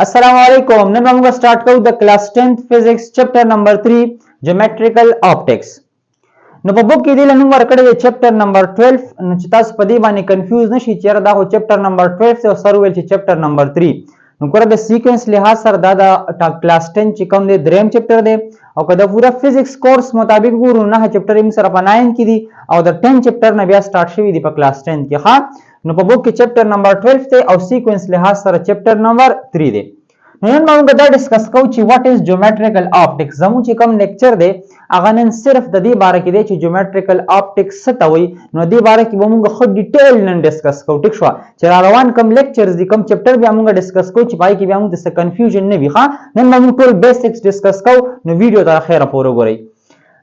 अस्सलाम वालेकुम। नन मोږ start کوو د class 10th physics chapter number 3 geometrical optics. نو په بوک کې دی لنوم ورکړی دی چیپټر نمبر 12. نو چې تاسو په دې باندې کنفیوز نشئ چې دا هو چیپټر نمبر 12 او سر ویل چې چیپټر نمبر 3. نو ګوره د سیکوینس لحاظ سره دا د کلاس 10 چې کوم دی دریم چیپټر دی او که د پورا فزیکس کورس مطابق ګورو نه چیپټر یې سره په 9 کې دي او د 10 چیپټر نه بیا سٹارټ شوی دی په کلاس 10 کې. ها نو په بوک کې چیپټر نمبر 12 دی او سیکوینس لحاظ سره چیپټر نمبر 3 دی. نن موږ دا ډیسکس کوو چې واټ از جیومټریکل آپټکس. زموږ چې کوم لیکچر دی هغه نن صرف د دې باره کې دی چې جیومټریکل آپټکس څه ته وایي. نو دې باره کې به موږ خو ډیټیل نن ډیسکس کوو. ټیک شو چې روان کوم لیکچرز دي کوم چپټر بیا موږ ډیسکس کوو چې پای کې بیا موږ د څه کنفیوژن نه وي. ها نن موږ ټول بیسکس ډیسکس کوو. نو ویډیو تر اخره پورې وګورئ.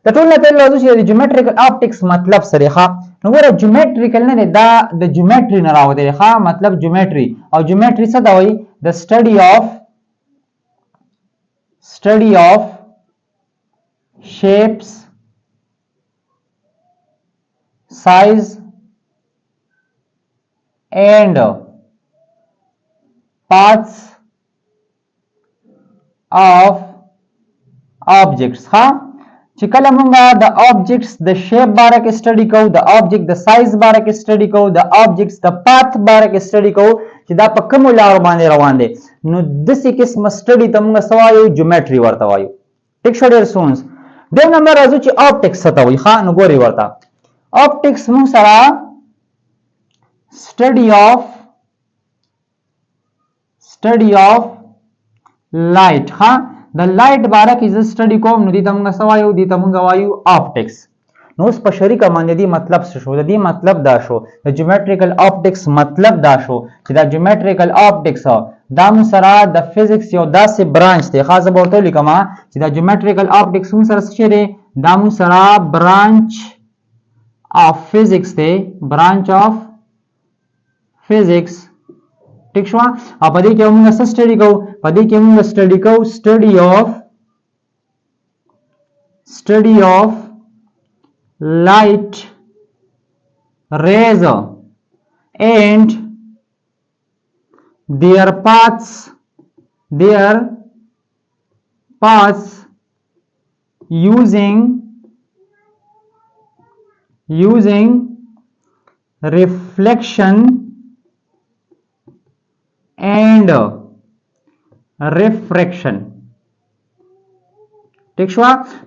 د ټول نه پیل راځو چې د جیومټریکل آپټکس مطلب سره ښه. نو ګوره جیومټریکل نه دا د جیومټري نه راوځي ښه مطلب جیومټري او جیومټري څه ته وایي د study of shapes, size and parts of objects. ها چې کله موږ د objects د shape باره کې study کوو د object د size باره کې study کوو د objects د path باره کې study کوو چې دا په کوم لار باندې روان دي نو دسې قسم سټډي ته موږ سوایو جیومټري ورته وایو. ټیک شو ډیر سونس. د نمبر راځو چې آپټکس څه ته وایي. ښه نو ګوري ورته آپټکس موږ سره study of light. ها د لایټ باره کې ز سټډي کوم نو دې ته موږ سوایو دې ته موږ وایو آپټکس. نو اوس په شریکه باندې دی مطلب څه شو د دې مطلب دا شو د جیومټریکل آپټکس مطلب دا شو چې دا جیومټریکل آپټکس دا مو سره د فزیکس یو داسې برانچ دی. خاصه به ورته لیکم چې دا جیومټریکل آپټکس مو سره څه دی دا مو سره برانچ اف فزیکس دی برانچ اف فزیکس. ٹھیک شو او په دې کې موږ څه سټډي کوو په دې کې موږ سټډي کوو study of light rays and their paths using reflection and refraction. ٹھیک شو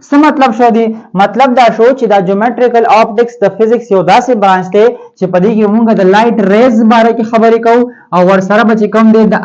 څه مطلب شو دی مطلب دا شو چې دا جیومټریکل آپټکس د فزیکس یو داسې برانچ دی چې په دې کې موږ د لایټ ریز باره کې خبرې کوو او ورسره به چې کوم دی د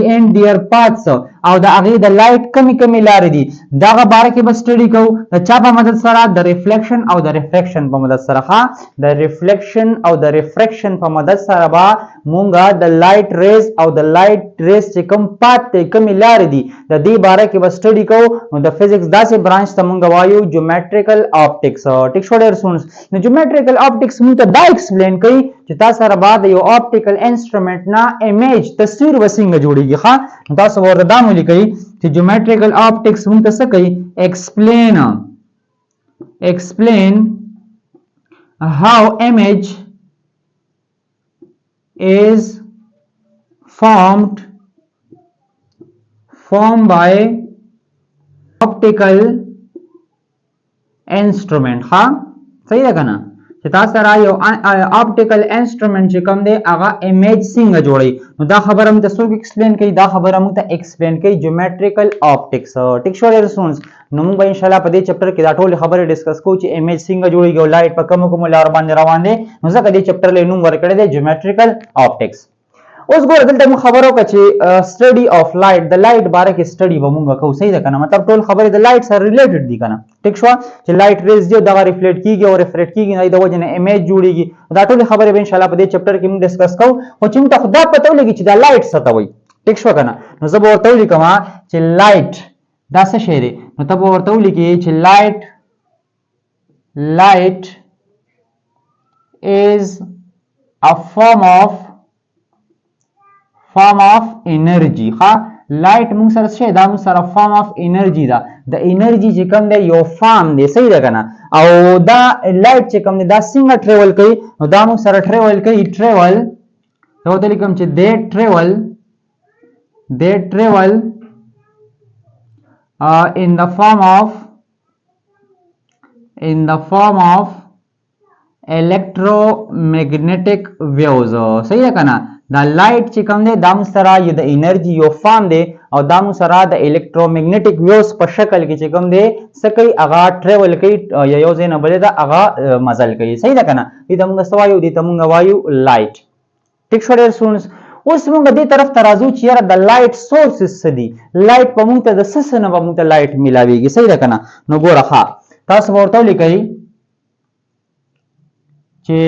اینډ ډیر پاتس او د هغې د لایټ کمی لارې دي دغه باره کې به سټډي کوو د چا په مدد سره د ریفلیکشن او د ریفریکشن په مدد سره. ها د ریفلیکشن او د ریفریکشن په مدد سره به موږ د لایټ ریز او د لایټ ریز چې کوم پات دی کمی لارې دي د دې باره کې به سټډي کوو. نو د فزیکس داسې برانچ ته موږ وایو جیومټریکل آپټکس. ټیک شو ډیر سونس. نو جیومټریکل آپټکس موږ ته دا ایکسپلین کوي چې تاسو سره بعد یو آپټیکل انسټرومنت نه امیج تصویر وسنګ جوړیږي. ښه تاسو ورته دا مو لیکئ چې جیومټریکل آپټکس موږ ته څه کوي explain how image is formed by optical instrument. ها صحیح ده کنه چې تاسو سره یو آپټیکل انسټرومنت چې کوم دی هغه امیج څنګه جوړي نو دا خبره موږ ته څوک ایکسپلین کوي دا خبره موږ ته ایکسپلین کوي جیومټریکل آپټکس. ټیک شو ریسونس. نو موږ به ان شاء الله په دې چپټر کې دا ټول خبرې ډیسکس کوو چې امیج څنګه جوړیږي او لایټ په کوم لار باندې روان دي نو ځکه دې چپټر له نوم ورکړی دی جیومټریکل آپټکس. اوس ګوره دلته موږ خبرو وکړه چې سټډي اف لایټ د لایټ باره کې سټډي به موږ کوو. صحیح ده کنه مطلب ټول خبرې د لایټ سره ریلیټډ دي کنه. ټیک شو چې لایټ ریز دی دا ریفلیکټ کیږي او ریفریکټ کیږي نه د وجه نه امیج جوړیږي دا ټول خبرې به ان شاء الله په دې چپټر کې موږ ډیسکس کوو. خو چې موږ ته خدا پته ولګي چې دا لایټ څه ته وایي. ټیک شو کنه نو زه به ورته ولیکم چې لایټ دا څه شی دی نو ته به ورته ولیکې چې لایټ is a form of energy. ها لایټ موږ سره څه دا موږ سره فارم اف انرژي ده د انرژي چې کوم دی یو فارم دی. صحیح ده کنه او دا لایټ چې کوم دی دا څنګه ټریول کوي نو دا موږ سره ټریول کوي دا ورته لیکم چې they travel they travel in the form of electromagnetic waves. صحیح ده کنه دا لایټ چې کوم دی دا موږ سره د انرژي یو فارم دی او دا موږ سره د الکترومagnetic waves په شکل کې چې کوم دی څه کوي هغه ټریول کوي یا یو ځای نه بل ته هغه مزل کوي. صحیح ده کنه دې ته موږ سوایو دې ته موږ وایو لایټ. ټیک شو ډیر سټوډنټس. اوس موږ دې طرف ته راځو چې یاره د لایټ سورسز څه دي. لایټ په موږ ته د څه څه نه به موږ ته لایټ میلاویږي. صحیح ده کنه نو ګوره ښه تاسو به ورته ولیکئ چې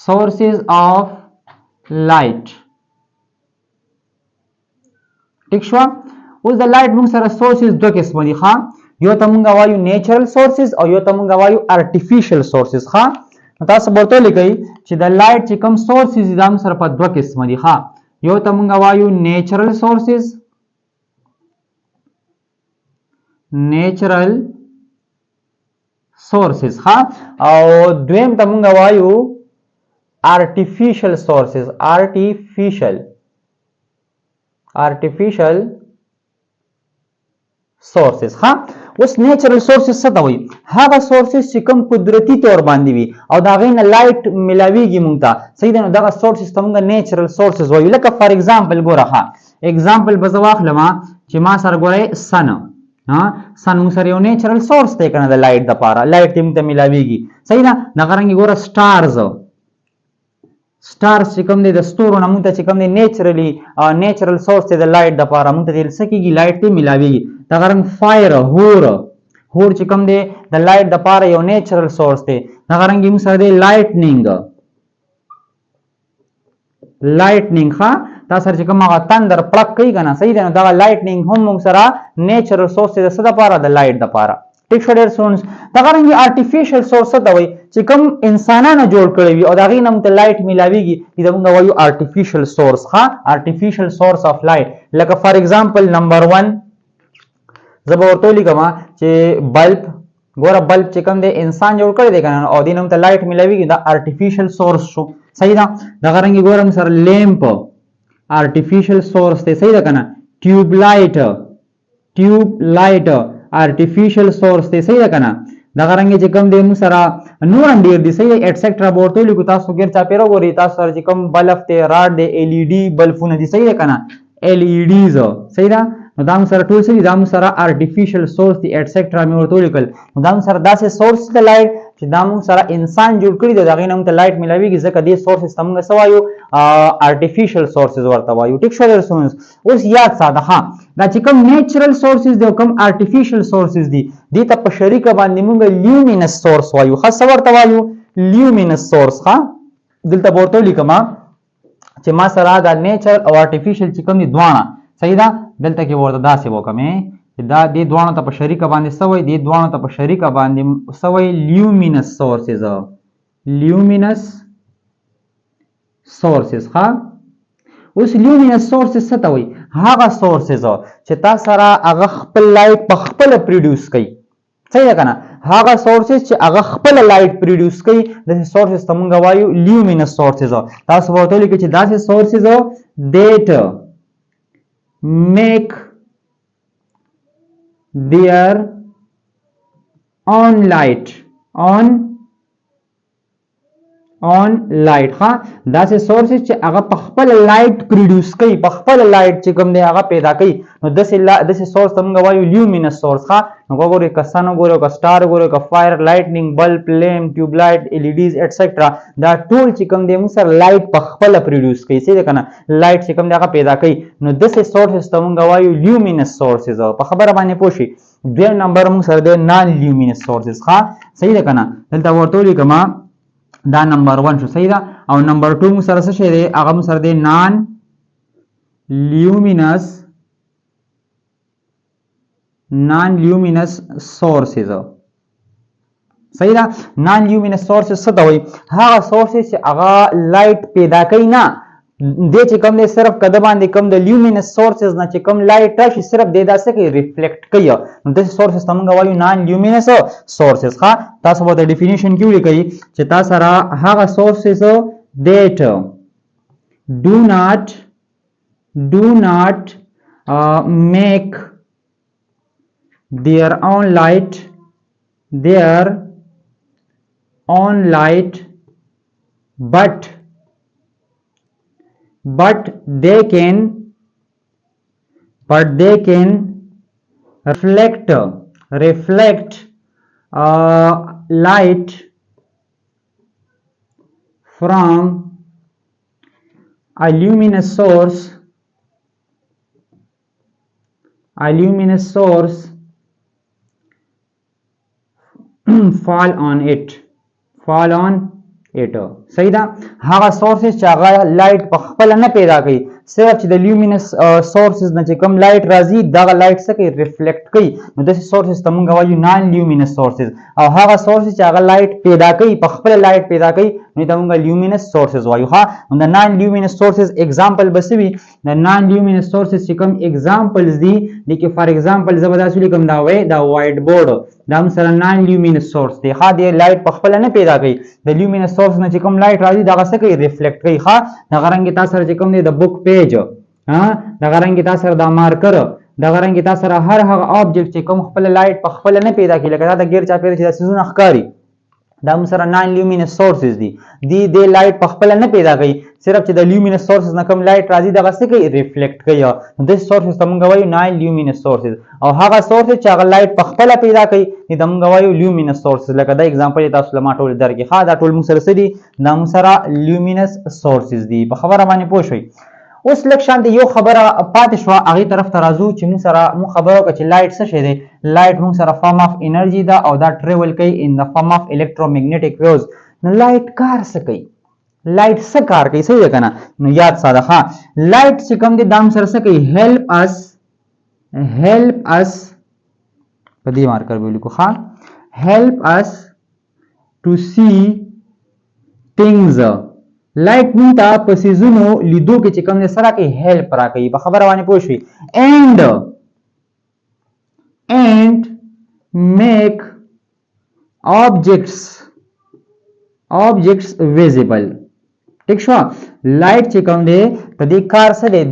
sources of light. ٹھیک شو اوس د لایټ موږ سره سورسز دوه قسم دي ښا یو ته موږ وایو نیچرل سورسز او یو ته موږ وایو ارتفیشل سورسز ښا تاسو ورته لیکئ چې د لایټ چې کوم سورسز دي دا موږ سره په دوه قسم دي ښا یو ته موږ وایو نیچرل سورسز ها او دویم ته مونږ وایو artificial sources ها اوس نیچرل سورسز څه ته وایي هغه سورسز چې کوم قدرتي تور باندې وي او دا غي نه لایټ ملاویږي مونږ ته. صحیح ده نو دغه سورسز ته مونږ نیچرل سورسز وایو. لکه فار ایگزامپل ګوره ها ایگزامپل به زه واخلم چې ما سره ګورئ سن سن موږ سره یو نیچرل سورس دی کنه د لایټ د پاره لایټ تیم ته ملاویږي. صحیح ده دغه رنګ ګوره سټارز چې کوم دی د ستورو نه موږ ته چې کوم دی نیچرل سورس دی د لایټ د پاره موږ ته د سکیږي لایټ ته ملاویږي. دغه رنګ فایر هور چې کوم دی د لایټ د پاره یو نیچرل سورس دی. دغه رنګ موږ سره دی لایټنینګ ها دا سره چې کوم هغه تندر پړک کوي کنه. صحیح ده نو دا لایټنینګ هم موږ سره نیچرل سورس دی د څه د پاره د لایټ د پاره. ټیک شو ډیر سټوډنټس. دغه رنګ ارتفیشل سورس ته وایي چې کوم انسانانو جوړ کړی وي او دا غي نه موږ ته لایټ ملاویږي دا موږ وایو ارتفیشل سورس ها ارتفیشل سورس اف لایټ. لکه فار ایگزامپل نمبر 1 زه به ورته لیکم چې بلب ګوره بلب چې کوم دی انسان جوړ کړی دی کنه او دینه ته لایټ ملاویږي دا ارتفیشل سورس شو. صحیح ده دغه رنګ ګورم سره لیمپ artificial source دی. صحیح ده کنه ټیوب لایټ artificial source دی. صحیح ده کنه دغه رنګ چې کوم دی موږ سره نور هم ډیر دي. صحیح ده ایټسټرا ورته لیکو تاسو غیر چا پیرو ګوري تاسو سره چې کوم بلب ته راډ دی LED بلفونه دي. صحیح ده کنه LEDs. صحیح ده نو دا موږ سره ټول څه دي دا موږ سره artificial source دی ایټسټرا مې ورته لیکل نو دا موږ سره داسې سورس د لایټ چې دا موږ سره انسان جوړ کړی دی دا غي نه موږ ته لایټ ملاویږي ځکه دې سورسز ته موږ سوایو ارتفیشل سورسز ورته وایو. ټیک شو درسونه اوس یاد ساده ها دا چې کوم نیچرل سورسز دی او کوم ارتفیشل سورسز دی دې ته په شریکه باندې موږ لیومینس سورس وایو. خاص ورته وایو لیومینس سورس ها دلته ورته لیکم چې ما سره دا نیچرل او ارتفیشل چې کوم دي دوانه. صحیح ده دلته کې ورته داسې وکمه دا دې دوانو ته په شریکه باندې سوي دې دوانو ته په شریکه باندې سوي لیومینس سورسز ها اوس لیومینس سورسز څه ته وایي هغه سورسز چې تاسو سره هغه خپل لایټ په خپل پروډوس کوي. صحیح ده کنه هغه سورسز چې هغه خپل لایټ پروډوس کوي د سورسز ته موږ وایو لیومینس سورسز. تاسو ورته لیکئ چې داسې سورسز دیټ میک their own light ها داسې سورسز چې هغه په خپل لایټ پروډوس کوي په خپل لایټ چې کوم دی هغه پیدا کوي نو داسې سورس ته موږ وایو لیومینس سورس ها نو وګورئ که سن وګورئ که سټار وګورئ که فایر لایټنینګ بلب لیمپ ټیوب لایټ LEDs ایټسټرا دا ټول چې کوم دی موږ سره لایټ په خپل پروډوس کوي. څه ده کنه لایټ چې کوم دی هغه پیدا کوي نو داسې سورسز ته موږ وایو لیومینس سورسز. په خبره باندې پوه شئ. دویم نمبر موږ سره دی نان لیومینس سورسز ها. صحیح ده کنه دلته ورته لیکم دا نمبر 1 شو. صحیح ده او نمبر 2 موږ سره څه شی دی هغه موږ سره دی نان لیومینس سورسز. صحیح ده نان لیومینس سورسز څه ته وایي هغه سورسز چې هغه لایټ پیدا کوي نه دې چې کوم دی صرف کده باندې کوم د لیومینس سورسز نه چې کوم لایټ راشي صرف دې داسې کوي ریفلیکټ کوي نو داسې سورسز ته موږ وایو نان لیومینس سورسز ها. تاسو به د ډیفینیشن کې ولیکئ چې تاسو سره هغه سورسز دیټ do not make their own light, but they can reflect light from a luminous source fall on it. صحیح ده. هغه سورسز چې هغه لایټ په خپل نه پیدا کوي، صرف چې د لیومینس سورسز نه چې کوم لایټ راځي دغه لایټ څه کوي؟ ریفلیکټ کوي. نو داسې سورسز ته موږ وایو نان لیومینس سورسز، او هغه سورسز چې هغه لایټ پیدا کوي په خپل لایټ پیدا کوي نو ته موږ لیومینس سورسز وایو. ها نو د نان لیومینس سورسز اگزامپل به څه وي؟ د نان لیومینس سورسز چې کوم اگزامپلز دي لکه فار ایگزامپل زه به داسې لیکم دا وایټ بورډ دا هم سره نان لیومینس سورس دی. ها د لایټ په خپل نه پیدا کوي، د لیومینس سورس نه چې کوم لایټ راځي دغه څه کوي؟ ریفلیکټ کوي. ها دغه رنګ تاسو سره چې کوم دی د بوک پیج، دغه رنګ تاسو سره د مارکر، دغه رنګ تاسو سره هر هغه آبجیکټ چې کوم خپل لایټ په خپل نه پیدا کوي، لکه دا د غیر چاپیره چې د سيزونه ښکاری دا هم سره نان لیومینس سورسز دي. د لایټ په خپل نه پیدا کوي، صرف چې د لیومینس سورسز نه کوم لایټ راځي دغه څه کوي؟ ریفلیکټ کوي. نو د سورسز ته موږ وایو نان لیومینس سورسز، او هغه سورسز چې هغه لایټ په خپل پیدا کوي د موږ وایو لیومینس سورسز. لکه دا اگزامپل تاسو له ما ټول درکې. ها دا ټول موږ سره څه دي؟ دا موږ سره لیومینس سورسز دي. په خبره باندې پوه شئ. اوس لږ شانتې یو خبره پاتې شوه، هغې طرف ته راځو چې موږ سره موږ خبره وکړه چې لایټ څه شی دی. لایټ موږ سره فارم آف انرژي ده او دا ټریول کوي ان د فارم آف الکترومیګنیټک ویوز. نو لایټ کار څه کوي؟ لایټ څه کار کوي؟ صحیح ده که نه؟ نو یاد ساده. ها لایټ چې کوم دی دا هم سره څه کوي؟ هیلپ اس په دې مارکر به ولیکو. ها هیلپ اس ټو سی ثینګز. لایټ مونږ ته په سیزونو لیدو کې چې کوم دی سره کوي؟ هیلپ راکوي. په خبره باندې پوه شئ. and make objects visible. ٹھیک شو؟ لایټ چې کوم دی په دې کار څه دی؟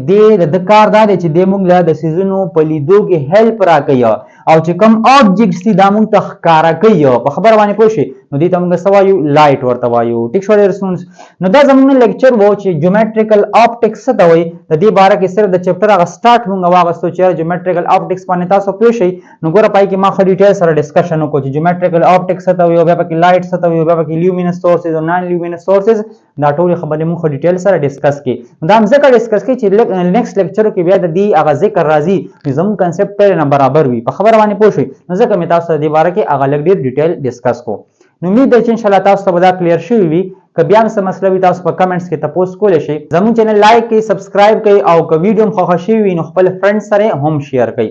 د کار دا دی چې د موږ له د سیزونو په لیدو کې هیلپ راکوي، او چې کوم آبجیکټس دي دا موږ ته ښکاره کوي. په خبره باندې پوه شئ. نو دې ته موږ څه وایو؟ لایټ ورته وایو. ټیک شو ډیرسونس؟ نو دا زموږ لیکچر وو چې جیومټریکل آپټکس څه ته وایي. د دې باره کې صرف د چپټر هغه سټارټ موږ واغستو چې جیومټریکل آپټکس باندې تاسو پوه شئ. نو ګوره پای کې ما ښه ډیټیل سره ډسکشن وکړو چې جیومټریکل آپټکس څه ته وایي، او بیا پکې لایټ څه ته وایي، او بیا پکې لیومینس سورسز او نان لیومینس سورسز. دا ټولې خبرې موږ ډیټیل سره ډسکس کړي. دا هم ځکه ډسکس کړي چې نیکسټ لیکچر کې بیا د دې هغه ذکر راځي چې زموږ کنسپټ ټول نه برابر وي. په خبره باندې پوه شئ. نو ځکه مې تاسو ته دې باره کې هغه لږ ډېر ډیټیل ډسکس کوو. نو امید ده چې ان شاء الله تاسو ته به دا کلیر شوی وي. که بیا هم څه مسله وي تاسو په کمنټس کې تپوس کولی شئ. زموږ چینل لایک کړئ، سبسکرایب کړئ، او که ویډیو هم خوښه شوي وي نو خپل فرینډ سره هم شیر کړئ.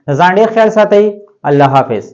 د ځان ډېر خیال ساتئ. الله حافظ.